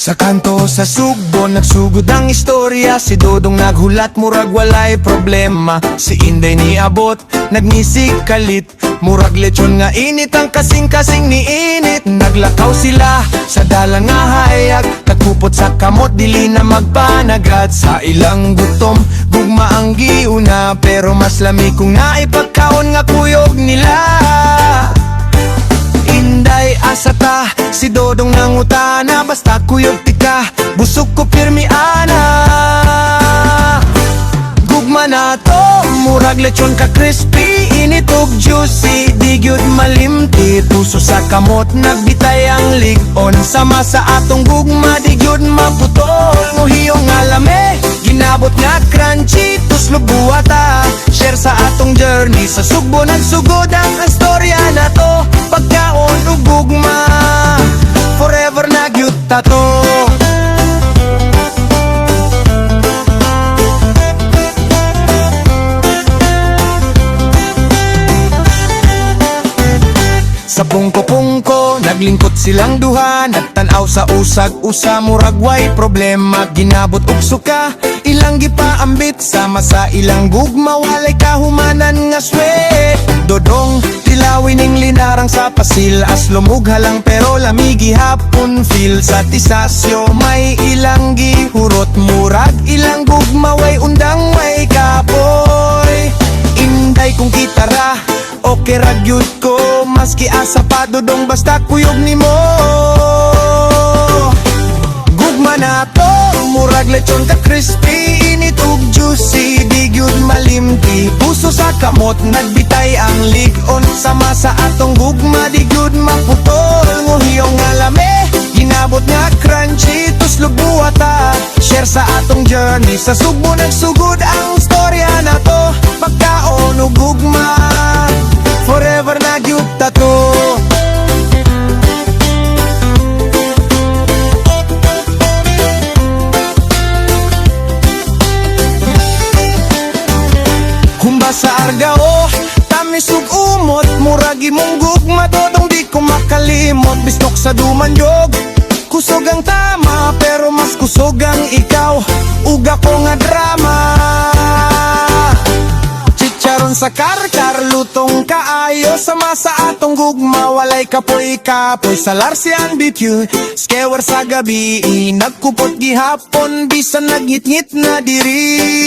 Sa kanto sa Sugbo, nagsugod ang istorya. Si Dodong naghulat, murag walay problema. Si Inday niabot, nagnisig kalit. Murag lechon nga init, ang kasing-kasing ni init. Naglakaw sila sa dalan nga hayag. Nagpupot sa kamot, dili na magpanagat. Sa ilang gutom, gugma ang giuna. Pero mas lami kung naipagkaon nga kuyog nila. Inday asata, si Dodong nangutana. Basta kuyog tika, busog ko pirmi ana. Gugma na to, murag lechon ka crispy. Init og juicy, di gyud malimti. Tuso sa kamot, nagbitay ang ligon. Sama sa atong gugma, di gyud maputol. Muhiyong nga lame, ginabot nga crunchy. Tuslo buwata, share sa atong journey. Sa Sugbo nagsugod ang istorya na to. Pagkaon ug gugma, forever na gyud ta to. Sa pungko-pungko, naglingkot silang duha. Nagtanaw sa usag-usa, murag way problema. Ginabot og suka, ilang gipaambit. Sama sa ilang gugma, walay kahumanan nga sweat. Dodong, tilawin ning linarang sa pasil. As lumugha lang pero lamigi hapon feel. Sa tisasyo, may ilang gihurot. Murag ilang gugma, way undang way kapoy. Inday kung kitara, okay ragyut ko. Maski asa pa Dodong, basta kuyog ni mo. Gugma na to, murag lechon ka crispy. Init ug juicy, di gyud malimti. Puso sa kamot, nagbitay ang ligon. Sama sa atong gugma, di gyud maputol. Nguhiyong nga lame, ginabot nga crunchy. Tuslog buwata, share sa atong journey. Sa Sugbo nagsugod ang storya na to. Pagkaon ug gugma, forever na gyud ta to. Humba sa Argao, tamis ug umot. Muragi mong gugma, Dodong di ko makalimot. Bistok sa Dumanyog, kusog ang tama. Pero mas kusog ang ikaw, ug ako nga drama. Chicharon sa karkar, lutong kaayo. Sama sa atong gugma, walay kapoy-kapoy. Sa Larsian BQ, skewer sa gabi. Nagkupot gihapon, bisan nagngit-ngit na diri.